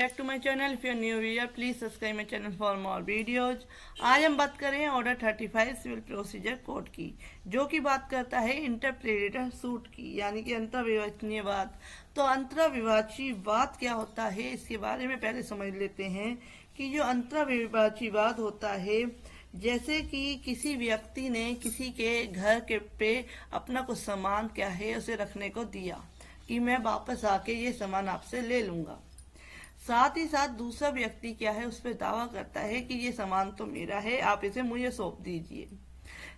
Back to my channel. If you are new viewer please subscribe my channel for more videos. आज हम बात करें order 35 civil procedure code की, जो कि बात करता है इंटरप्रेटर सूट की, यानी कि अंतर्विवाचनीयवाद। तो अंतर्विवाचीवाद क्या होता है, इसके बारे में पहले समझ लेते हैं कि जो अंतर्विवाचीवाद होता है, जैसे कि किसी व्यक्ति ने किसी के घर के पे अपना कुछ सामान क्या है उसे रखने को दिया कि मैं वापस आके ये सामान आपसे ले लूंगा। साथ ही साथ दूसरा व्यक्ति क्या है उस पर दावा करता है कि ये सामान तो मेरा है, आप इसे मुझे सौंप दीजिए।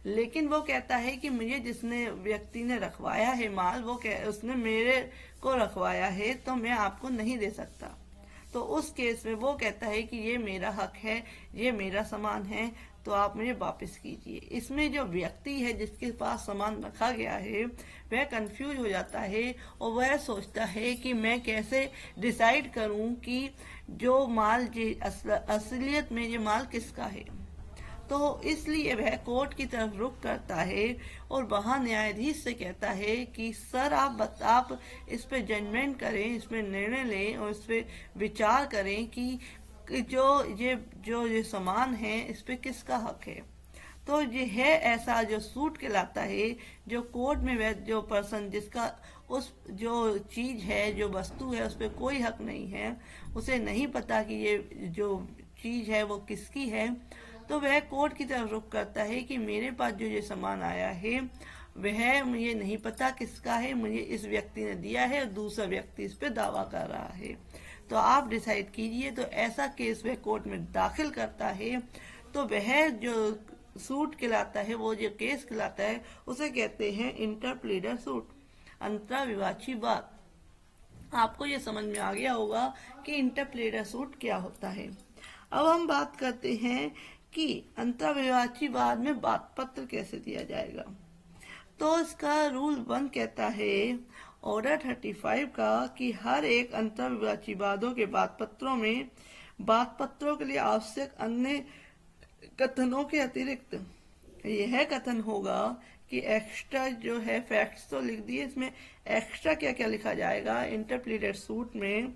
लेकिन वो कहता है कि मुझे जिसने व्यक्ति ने रखवाया है माल, उसने मेरे को रखवाया है, तो मैं आपको नहीं दे सकता। तो उस केस में वो कहता है कि ये मेरा हक है, ये मेरा सामान है, तो आप मुझे वापस कीजिए। इसमें जो व्यक्ति है जिसके पास सामान रखा गया है वह कंफ्यूज हो जाता है और वह सोचता है कि मैं कैसे डिसाइड करूं कि जो माल असलियत में ये माल किसका है। तो इसलिए वह कोर्ट की तरफ रुख करता है और वहां न्यायाधीश से कहता है कि सर आप इस पे जजमेंट करें, इस पे निर्णय लें और इस पे विचार करें कि जो ये सामान है इस पे किसका हक है। तो ये है ऐसा जो सूट कहलाता है, जो कोर्ट में वह जो पर्सन जिसका उस जो चीज है, जो वस्तु है, उस पर कोई हक नहीं है, उसे नहीं पता कि ये जो चीज है वो किसकी है, तो वह कोर्ट की तरफ रुख करता है कि मेरे पास जो ये सामान आया है वह मुझे नहीं पता किसका है, मुझे इस व्यक्ति ने दिया है और दूसरा व्यक्ति इस पे दावा कर रहा है, तो आप डिसाइड कीजिए। तो ऐसा केस वह कोर्ट में दाखिल करता है। तो वह जो सूट कहलाता है, वो जो केस कहलाता है, उसे कहते हैं इंटरप्लीडर सूट, अंतर्विवाचीवाद। आपको ये समझ में आ गया होगा कि इंटरप्लीडर सूट क्या होता है। अब हम बात करते हैं कि अंतर्विवाचीवाद में बात पत्र कैसे दिया जाएगा। तो इसका रूल 1 कहता है ऑर्डर 35 का कि हर एक अंतर्विवाचीवादों के बात पत्रों में बात पत्रों के लिए आवश्यक अन्य कथनों के अतिरिक्त यह कथन होगा कि एक्स्ट्रा जो है फैक्ट्स तो लिख दिए, इसमें एक्स्ट्रा क्या क्या लिखा जाएगा इंटरप्लीडर सूट में,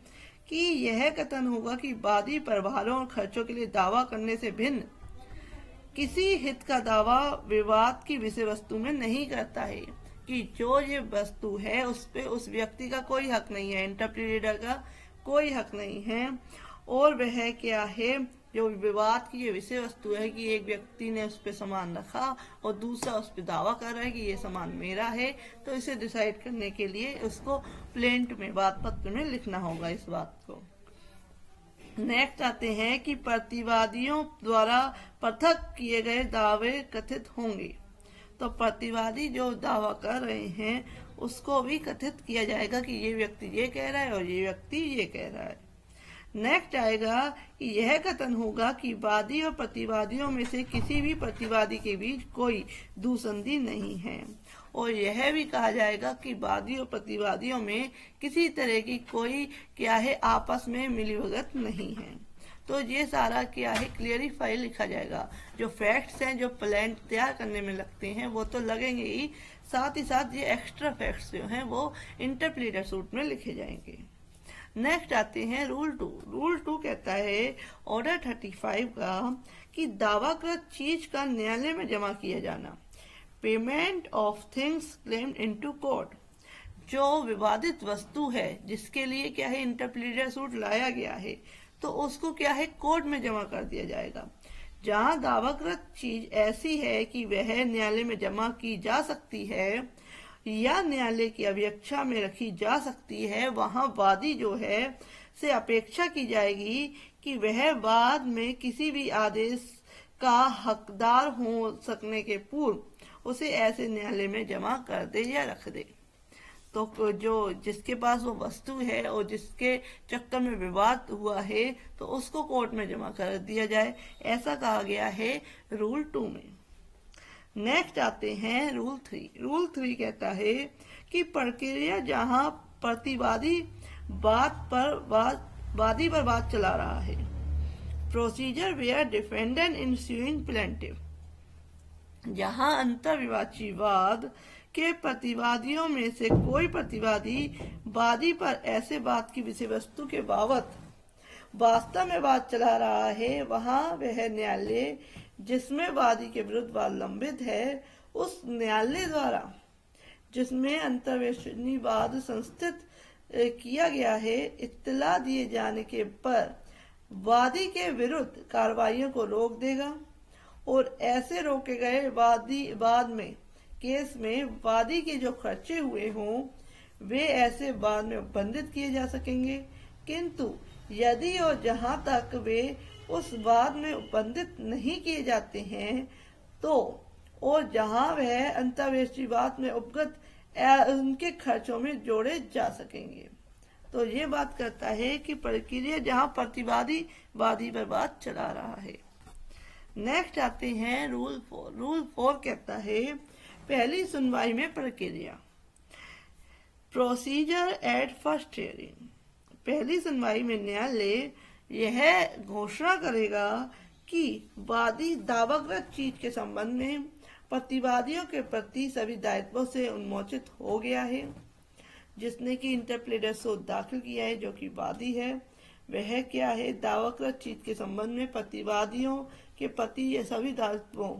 कि यह कथन होगा कि वादी प्रभारों और खर्चों के लिए दावा करने से भिन्न किसी हित का दावा विवाद की विषय वस्तु में नहीं करता है, कि जो ये वस्तु है उस पे उस व्यक्ति का कोई हक नहीं है, इंटरप्रीटर का कोई हक नहीं है। और वह क्या है, जो विवाद की ये विषय वस्तु है कि एक व्यक्ति ने उस पे सामान रखा और दूसरा उस पे दावा कर रहा है कि ये सामान मेरा है, तो इसे डिसाइड करने के लिए उसको प्लेंट में, बात पत्र में लिखना होगा इस बात को। नेक्स्ट आते हैं कि प्रतिवादियों द्वारा पृथक किए गए दावे कथित होंगे। तो प्रतिवादी जो दावा कर रहे हैं उसको भी कथित किया जाएगा कि ये व्यक्ति ये कह रहा है और ये व्यक्ति ये कह रहा है। नेक्स्ट आएगा कि यह कथन होगा कि वादी और प्रतिवादियों में से किसी भी प्रतिवादी के बीच कोई दुसंधि नहीं है, और यह भी कहा जाएगा कि वादी और प्रतिवादियों में किसी तरह की कोई क्या है आपस में मिलीभगत नहीं है। तो ये सारा क्या है क्लियरिफाई लिखा जाएगा। जो फैक्ट्स हैं, जो प्लान तैयार करने में लगते हैं वो तो लगेंगे ही, साथ ही साथ ये एक्स्ट्रा फैक्ट्स जो हैं वो इंटरप्लीडर सूट में लिखे जाएंगे। नेक्स्ट आते हैं रूल 2। रूल 2 कहता है ऑर्डर 35 का कि दावाकृत चीज का न्यायालय में जमा किया जाना, payment of things claimed into court. जो विवादित वस्तु है जिसके लिए क्या है इंटरप्लीडर सूट लाया गया है, तो उसको क्या है कोर्ट में जमा कर दिया जाएगा। जहां दावाकृत चीज ऐसी है कि वह न्यायालय में जमा की जा सकती है या न्यायालय की अभिरक्षा में रखी जा सकती है, वहां वादी जो है से अपेक्षा की जाएगी कि वह बाद में किसी भी आदेश का हकदार हो सकने के पूर्व उसे ऐसे न्यायालय में जमा कर दे या रख दे। तो जो जिसके पास वो वस्तु है और जिसके चक्कर में विवाद हुआ है, तो उसको कोर्ट में जमा कर दिया जाए, ऐसा कहा गया है रूल 2 में। नेक्स्ट आते हैं रूल 3। रूल 3 कहता है कि प्रक्रिया जहां प्रतिवादी वादी पर बात चला रहा है, procedure where defendant in suing plaintiff, जहां अंतर्विवाचीवाद के प्रतिवादियों में से कोई प्रतिवादी वादी पर ऐसे बात की विषय वस्तु के बाबत वास्तव में वाद चला रहा है, वहां वह न्यायालय जिसमें वादी के विरुद्ध वाद लंबित है, उस न्यायालय द्वारा जिसमें अंतर्वेशनी वाद संस्थित किया गया है, इत्तला दिए जाने के पर वादी के विरुद्ध कार्रवाइयों को रोक देगा और ऐसे रोके गए बाद में केस में वादी के जो खर्चे हुए हों वे ऐसे बाद में उपबंधित किए जा सकेंगे। किंतु यदि और जहां तक वे उस बाद में उपबंधित नहीं किए जाते हैं तो और जहां वह अंतर्वेशी वाद में उपगत उनके खर्चों में जोड़े जा सकेंगे। तो ये बात करता है कि प्रक्रिया जहां प्रतिवादी वादी पर बात चला रहा है। नेक्स्ट आते हैं रूल 4। रूल 4 कहता है पहली सुनवाई में प्रक्रिया। Procedure at first hearing. पहली सुनवाई में न्यायालय यह घोषणा करेगा कि वादी दावाग्रस्त चीज के संबंध में प्रतिवादियों के प्रति सभी दायित्वों से उन्मोचित हो गया है। जिसने की इंटरप्लेडर सूट दाखिल किया है जो कि वादी है, वह क्या है, दावाग्रस्त चीज के संबंध में प्रतिवादियों के प्रति ये सभी दायित्वों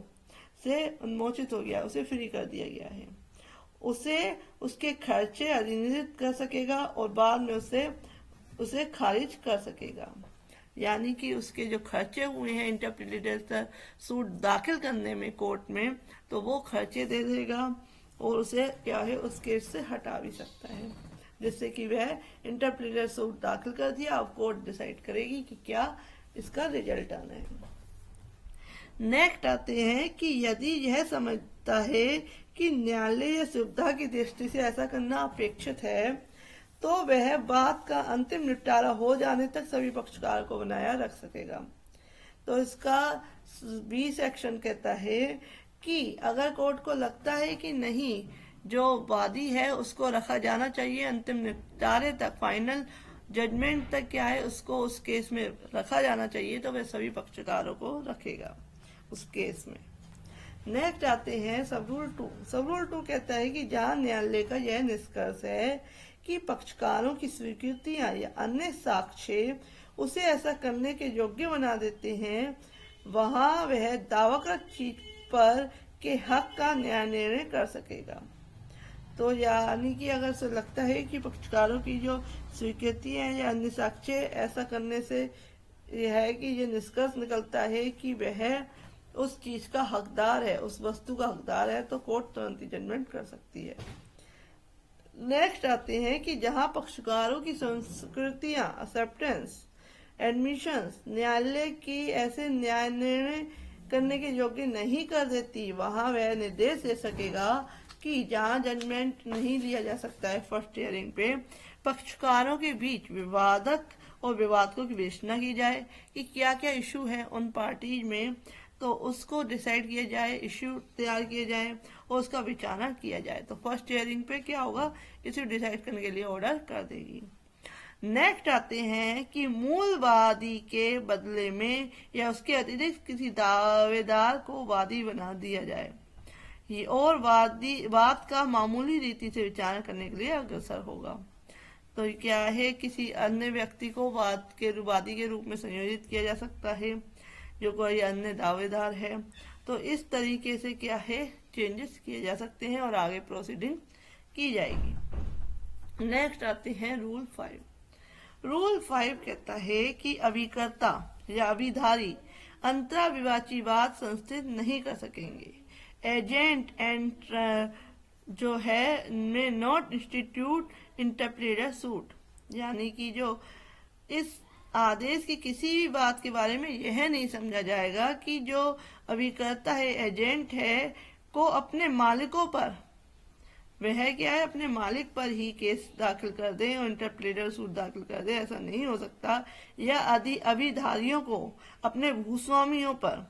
से उन्मोचित हो गया, उसे फ्री कर दिया गया है। उसे उसके खर्चे अधिनियमित कर सकेगा और बाद में उसे खारिज कर सकेगा। यानी कि उसके जो खर्चे हुए हैं इंटरप्रेटर सूट दाखिल करने में कोर्ट में, तो वो खर्चे दे देगा और उसे क्या है उस केस से हटा भी सकता है, जिससे कि वह इंटरप्रेटर सूट दाखिल कर दिया। अब कोर्ट डिसाइड करेगी कि क्या इसका रिजल्ट आना है। नेक्स्ट आते हैं कि यदि यह समझता है कि न्यायालय या सुविधा की दृष्टि से ऐसा करना अपेक्षित है तो वह बात का अंतिम निपटारा हो जाने तक सभी पक्षकार को बनाया रख सकेगा। तो इसका बी सेक्शन कहता है कि अगर कोर्ट को लगता है कि नहीं, जो वादी है उसको रखा जाना चाहिए अंतिम निपटारे तक, फाइनल जजमेंट तक क्या है उसको उस केस में रखा जाना चाहिए, तो वह सभी पक्षकारों को रखेगा उस केस में। नेक्स्ट आते हैं सब रूल 2। सब रूल 2 कहता है कि जहां न्यायालय का यह निष्कर्ष है कि पक्षकारों की स्वीकृतियां या अन्य साक्ष्य उसे ऐसा करने के योग्य बना देते हैं, वहां वह दावाग्रस्त चीज पर के हक का न्याय निर्णय कर सकेगा। तो यानी कि अगर उसे लगता है कि पक्षकारों की जो स्वीकृति है या अन्य साक्ष्य ऐसा करने से यह है कि ये निष्कर्ष निकलता है कि वह उस चीज का हकदार है, उस वस्तु का हकदार है, तो कोर्ट तुरंत ही जजमेंट कर सकती है। नेक्स्ट आते हैं कि जहां पक्षकारों की संस्कृतियां एक्सेप्टेंस एडमिशंस न्यायालय की ऐसे न्याय निर्णय करने के योग्य नहीं कर देती, वहां वह निर्देश दे सकेगा कि जहां जजमेंट नहीं दिया जा सकता है फर्स्ट हियरिंग पे, पक्षकारों के बीच विवादक और विवादकों की विवेचना की जाए कि क्या क्या इशू है उन पार्टीज में, तो उसको डिसाइड किया जाए, इश्यू तैयार किए जाए और उसका विचारण किया जाए। तो फर्स्ट हियरिंग पे क्या होगा, इसे डिसाइड करने के लिए ऑर्डर कर देगी। नेक्स्ट आते हैं कि मूल वादी के बदले में या उसके अतिरिक्त किसी दावेदार को वादी बना दिया जाए ये और वाद का मामूली रीति से विचारण करने के लिए अग्रसर होगा। तो क्या है, किसी अन्य व्यक्ति को वादी के रूप में संयोजित किया जा सकता है जो कोई अन्य दावेदार है। तो इस तरीके से क्या है चेंजेस किए जा सकते हैं और आगे प्रोसीडिंग की जाएगी। नेक्स्ट आते हैं रूल 5। रूल 5 कहता है कि अभिकर्ता या अभिधारी अंतराविवाची वाद संस्थित नहीं कर सकेंगे। एजेंट एंड जो है में नॉट इंस्टीट्यूट इंटरप्रेटर सूट, यानी कि जो इस आदेश की किसी भी बात के बारे में यह नहीं समझा जाएगा कि जो अभिकर्ता है, एजेंट है, को अपने मालिकों पर, वह क्या है अपने मालिक पर ही केस दाखिल कर दे और इंटरप्रेटर सूट दाखिल कर दे, ऐसा नहीं हो सकता। या अभिधारियों को अपने भूस्वामियों पर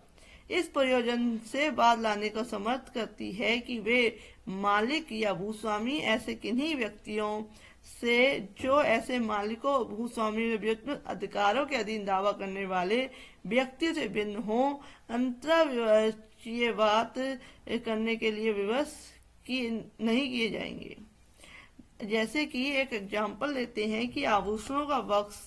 इस प्रयोजन से वाद लाने का समर्थ करती है कि वे मालिक या भूस्वामी ऐसे किन्हीं व्यक्तियों से जो ऐसे मालिकों भूस्वामी के विरुद्ध अधिकारों के अधीन दावा करने वाले व्यक्तियों से भिन्न हो, अंतराविवाचीय बात करने के लिए विवश नहीं किए जाएंगे। जैसे कि एक एग्जाम्पल लेते हैं कि आभूषणों का बक्स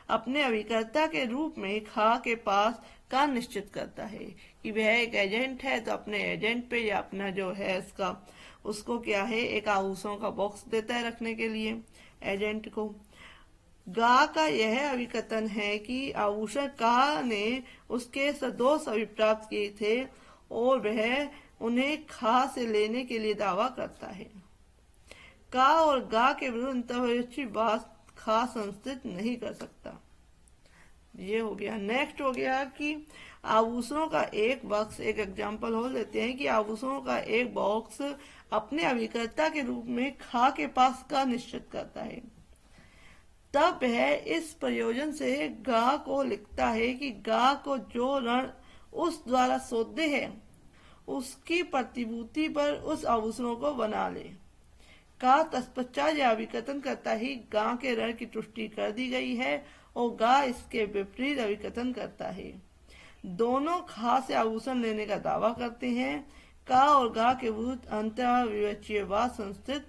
अपने अभिकर्ता के रूप में खा के पास का निश्चित करता है कि वह एक एजेंट है, तो अपने एजेंट पे या अपना जो है इसका उसको क्या है एक आभूषणों का बॉक्स देता है रखने के लिए एजेंट को। गा का यह अभिकथन है कि आभूषण का ने उसके सदोष अभिप्राप्त किए थे और वह उन्हें खा से लेने के लिए दावा करता है। का और गा के विरुद्ध अंतर्विरोधी बात खा संस्थित नहीं कर सकता। ये हो गया। नेक्स्ट हो गया कि आभूषणों का एक बॉक्स, एक एग्जांपल हो लेते हैं कि आभूषणों का एक बॉक्स अपने अभिकर्ता के रूप में खा के पास का निश्चित करता है। तब वह इस प्रयोजन से गा को लिखता है कि गा को जो ऋण उस द्वारा सौदे है उसकी प्रतिभूति पर उस आभूषणों को बना ले। का तत्पश्चात यह अभिकथन करता ही गा के ऋण की तुष्टि कर दी गई है और गा इसके विपरीत अभिकथन करता है। दोनों खा से आभूषण लेने का दावा करते हैं। का और गा के विरुद्ध अंतर्विरोधवाद संस्थित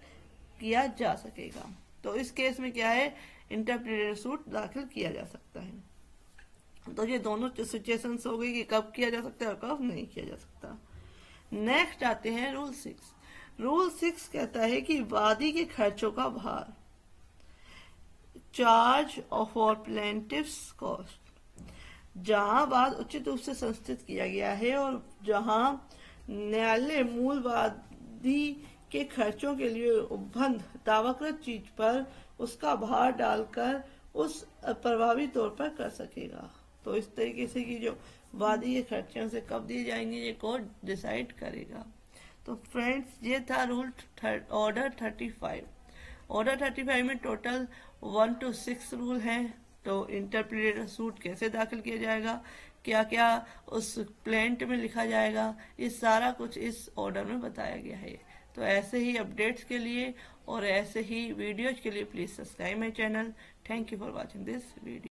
किया जा सकेगा। तो इस केस में क्या है, इंटरप्रेटर सूट दाखिल किया जा सकता है। तो ये दोनों सिचुएशंस हो गई कि कब किया जा सकता है और कब नहीं किया जा सकता। नेक्स्ट आते हैं रूल 6। रूल 6 कहता है कि वादी के खर्चों का भार, चार्ज ऑफ और प्लेंटिफ्स कॉस्ट, जहां वाद उचित रूप से संस्थित किया गया है और जहां न्यायालय मूल वादी के खर्चों के लिए उपबंध दावाकृत चीज पर उसका भार डालकर उस प्रभावी तौर पर कर सकेगा। तो इस तरीके से कि जो वादी के खर्चे से कब दिए जाएंगे ये कोर्ट डिसाइड करेगा। तो फ्रेंड्स ये था रूल ऑर्डर 35। ऑर्डर 35 में टोटल 1 to 6 रूल हैं। तो इंटरप्रेटर सूट कैसे दाखिल किया जाएगा, क्या क्या उस प्लेंट में लिखा जाएगा, ये सारा कुछ इस ऑर्डर में बताया गया है। तो ऐसे ही अपडेट्स के लिए और ऐसे ही वीडियोज के लिए please subscribe my channel. Thank you for watching this video.